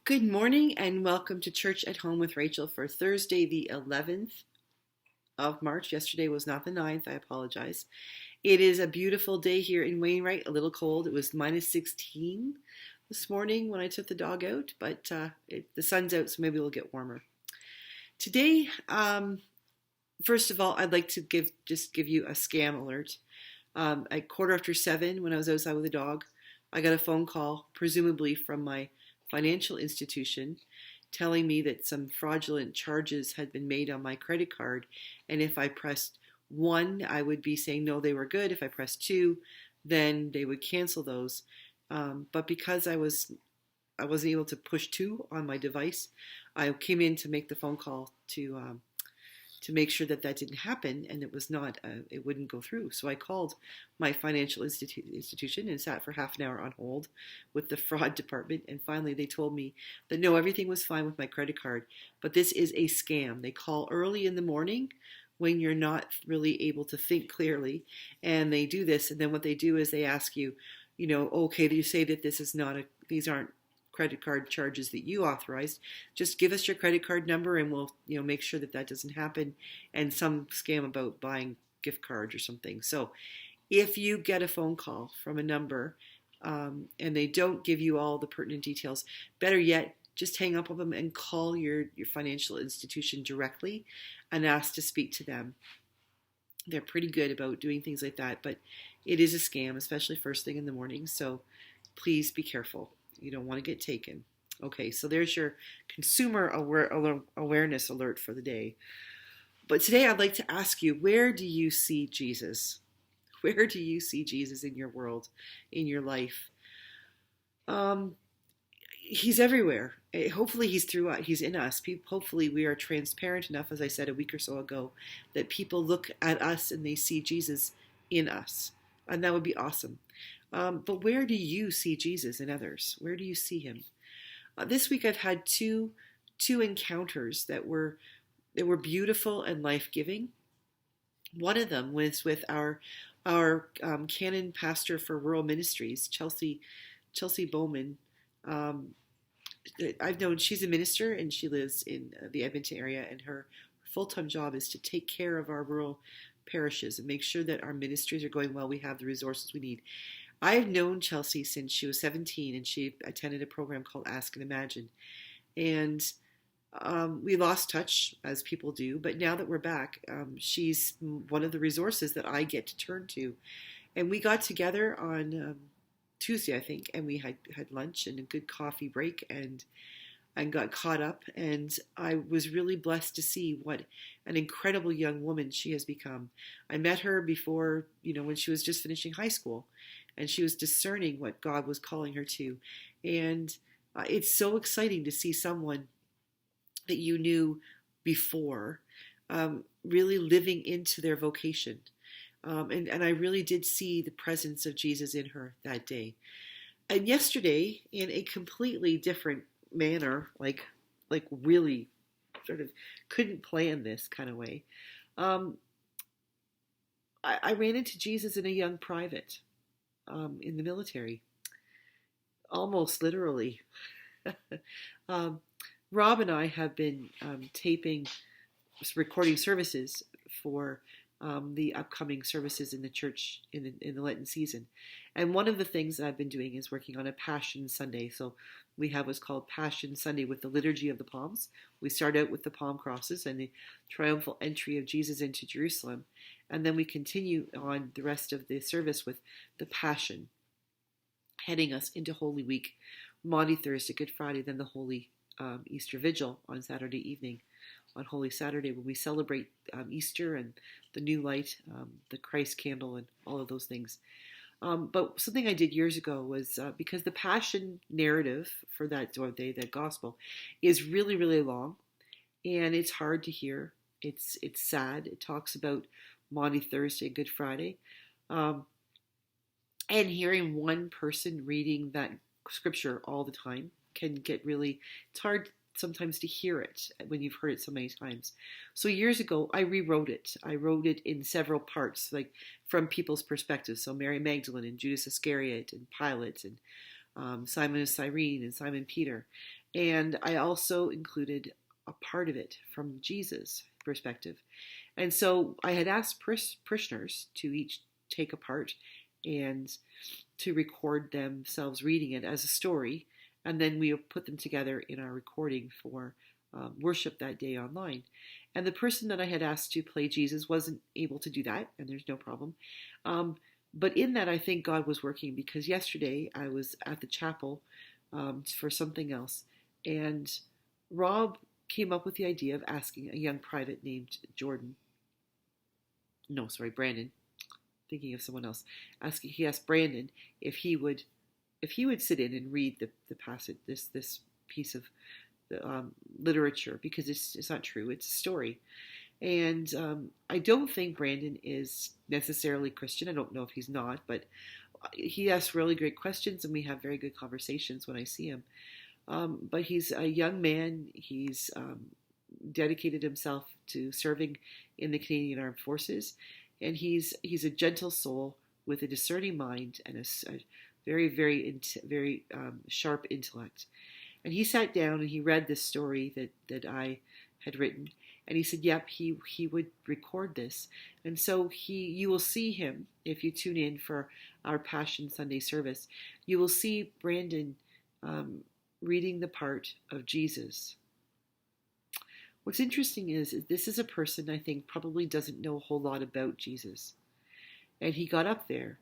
Good morning and welcome to Church at Home with Rachael for Thursday, the 11th of March. Yesterday was not the 9th. I apologize. It is a beautiful day here in Wainwright, a little cold. It was minus 16 this morning when I took the dog out, but the sun's out, so maybe it'll get warmer. Today, first of all, I'd like to give you a scam alert. At 7:15, when I was outside with the dog, I got a phone call, presumably from my financial institution, telling me that some fraudulent charges had been made on my credit card, and if I pressed 1, I would be saying no, they were good. If I pressed 2, then they would cancel those. But because I wasn't able to push 2 on my device, I came in to make the phone call to make sure that didn't happen, and it wouldn't go through. So I called my financial institution and sat for half an hour on hold with the fraud department, and finally they told me that no, everything was fine with my credit card, but this is a scam. They call early in the morning when you're not really able to think clearly, and they do this, and then what they do is they ask you, okay, you say that these aren't credit card charges that you authorized. Just give us your credit card number and we'll make sure that doesn't happen, and some scam about buying gift cards or something. So if you get a phone call from a number and they don't give you all the pertinent details, better yet, just hang up on them and call your financial institution directly and ask to speak to them. They're pretty good about doing things like that, but it is a scam, especially first thing in the morning. So please be careful. You don't want to get taken. Okay, so there's your consumer awareness alert for the day. But today I'd like to ask you, where do you see Jesus? Where do you see Jesus in your world, in your life? He's everywhere. Hopefully he's in us. Hopefully we are transparent enough, as I said a week or so ago, that people look at us and they see Jesus in us. And that would be awesome. But where do you see Jesus in others? Where do you see him? This week I've had two encounters that were beautiful and life-giving. One of them was with our canon pastor for rural ministries, Chelsey Bouwman. I've known she's a minister and she lives in the Edmonton area, and her full-time job is to take care of our rural parishes and make sure that our ministries are going well. We have the resources we need. I've known Chelsey since she was 17, and she attended a program called Ask and Imagine. And we lost touch, as people do, but now that we're back, she's one of the resources that I get to turn to. And we got together on Tuesday, I think, and we had lunch and a good coffee break and got caught up. And I was really blessed to see what an incredible young woman she has become. I met her before, when she was just finishing high school, and she was discerning what God was calling her to. And it's so exciting to see someone that you knew before really living into their vocation. And I really did see the presence of Jesus in her that day. And yesterday, in a completely different manner, like really sort of couldn't plan this kind of way, I ran into Jesus in a young private in the military, almost literally. Rob and I have been recording services for the upcoming services in the church in the Lenten season. And one of the things that I've been doing is working on a Passion Sunday. So we have what's called Passion Sunday with the Liturgy of the Palms. We start out with the palm crosses and the triumphal entry of Jesus into Jerusalem. And then we continue on the rest of the service with the Passion, heading us into Holy Week, Maundy Thursday, Good Friday, then the Holy Easter Vigil on Saturday evening. On Holy Saturday, when we celebrate Easter and the new light, the Christ candle, and all of those things. But something I did years ago was because the Passion narrative for that day, that gospel, is really, really long, and it's hard to hear. It's sad. It talks about Maundy Thursday, Good Friday, and hearing one person reading that scripture all the time can get really. It's hard sometimes to hear it when you've heard it so many times. So years ago, I rewrote it. I wrote it in several parts, like from people's perspectives. So Mary Magdalene and Judas Iscariot and Pilate and Simon of Cyrene and Simon Peter. And I also included a part of it from Jesus' perspective. And so I had asked parishioners to each take a part and to record themselves reading it as a story. And then we put them together in our recording for worship that day online. And the person that I had asked to play Jesus wasn't able to do that, and there's no problem. But in that, I think God was working, because yesterday I was at the chapel for something else, and Rob came up with the idea of asking a young private named Brandon, thinking of someone else, he asked Brandon if he would sit in and read the passage, this piece of literature, because it's not true, it's a story. And I don't think Brandon is necessarily Christian. I don't know if he's not, but he asks really great questions, and we have very good conversations when I see him. But he's a young man. He's dedicated himself to serving in the Canadian Armed Forces, and he's a gentle soul with a discerning mind and a very, very, very sharp intellect. And he sat down and he read this story that I had written, and he said, yep, he would record this. And so you will see him, if you tune in for our Passion Sunday service, you will see Brandon reading the part of Jesus. What's interesting is this is a person I think probably doesn't know a whole lot about Jesus. And he got up there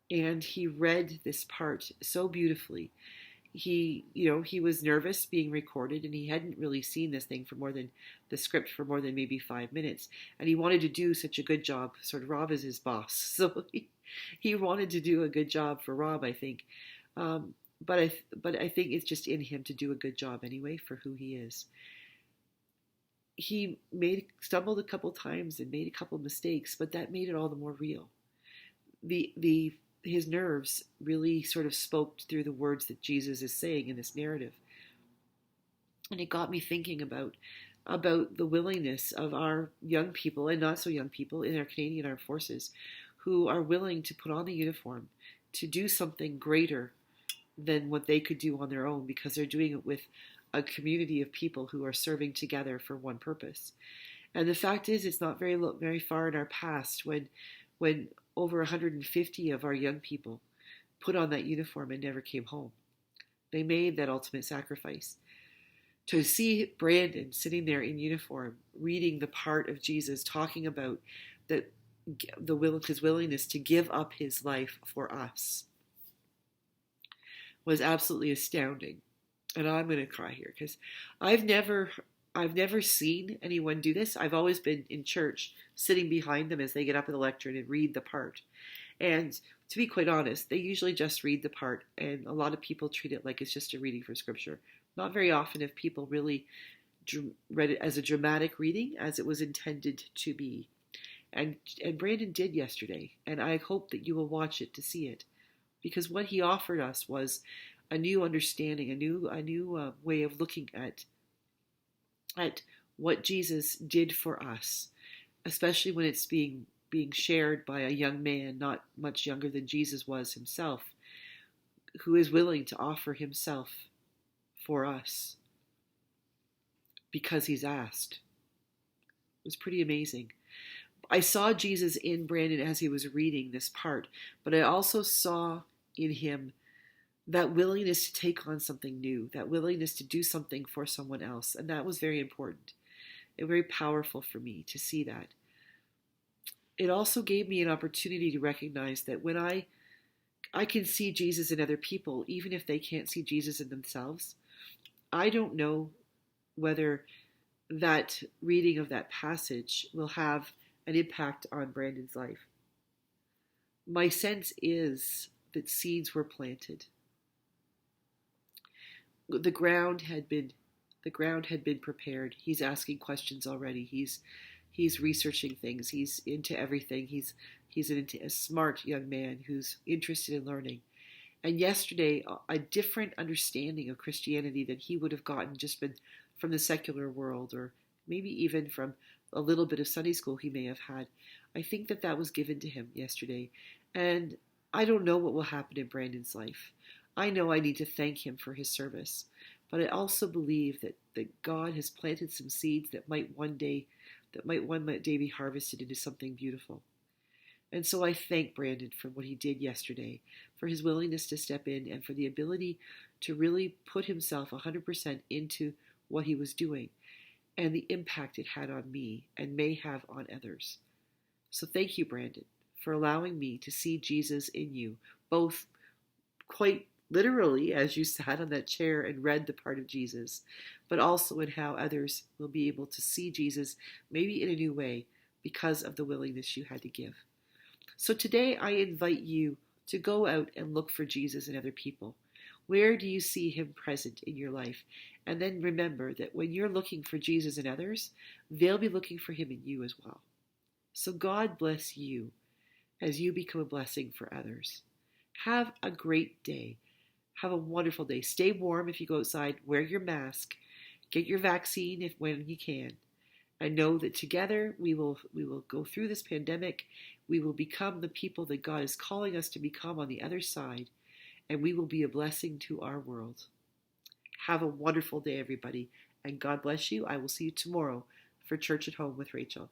and he read this part so beautifully. He was nervous being recorded, and he hadn't really seen this thing for more than the script for more than maybe 5 minutes. And he wanted to do such a good job. Sort of Rob is his boss. So he wanted to do a good job for Rob, I think. But I think it's just in him to do a good job anyway for who he is. He stumbled a couple times and made a couple mistakes, but that made it all the more real. His nerves really sort of spoke through the words that Jesus is saying in this narrative. And it got me thinking about the willingness of our young people and not so young people in our Canadian Armed Forces who are willing to put on the uniform to do something greater than what they could do on their own, because they're doing it with a community of people who are serving together for one purpose. And the fact is, it's not very far in our past when over 150 of our young people put on that uniform and never came home. They made that ultimate sacrifice. To see Brandon sitting there in uniform, reading the part of Jesus, talking about his willingness to give up his life for us, was absolutely astounding. And I'm going to cry here, because I've never seen anyone do this. I've always been in church, sitting behind them as they get up in the lectern and read the part. And to be quite honest, they usually just read the part, and a lot of people treat it like it's just a reading from Scripture. Not very often have people really read it as a dramatic reading, as it was intended to be. And Brandon did yesterday, and I hope that you will watch it to see it, because what he offered us was a new understanding, a new way of looking at what Jesus did for us, especially when it's being shared by a young man not much younger than Jesus was himself, who is willing to offer himself for us because he's asked. It was pretty amazing. I saw Jesus in Brandon as he was reading this part, but I also saw in him that willingness to take on something new, that willingness to do something for someone else. And that was very important and very powerful for me to see that. It also gave me an opportunity to recognize that when I can see Jesus in other people, even if they can't see Jesus in themselves, I don't know whether that reading of that passage will have an impact on Brandon's life. My sense is that seeds were planted. The ground had been prepared. He's asking questions already. He's researching things. He's into everything. He's a smart young man who's interested in learning. And yesterday, a different understanding of Christianity than he would have gotten just from the secular world, or maybe even from a little bit of Sunday school he may have had. I think that was given to him yesterday. And I don't know what will happen in Brandon's life. I know I need to thank him for his service, But I also believe that God has planted some seeds that might one day be harvested into something beautiful. And so I thank Brandon for what he did yesterday, for his willingness to step in and for the ability to really put himself 100% into what he was doing and the impact it had on me and may have on others. So thank you, Brandon, for allowing me to see Jesus in you, both quite literally as you sat on that chair and read the part of Jesus, but also in how others will be able to see Jesus maybe in a new way because of the willingness you had to give. So today I invite you to go out and look for Jesus in other people. Where do you see him present in your life? And then remember that when you're looking for Jesus in others, they'll be looking for him in you as well. So God bless you as you become a blessing for others. Have a great day. Have a wonderful day. Stay warm if you go outside. Wear your mask. Get your vaccine when you can. And know that together we will go through this pandemic. We will become the people that God is calling us to become on the other side. And we will be a blessing to our world. Have a wonderful day, everybody. And God bless you. I will see you tomorrow for Church at Home with Rachael.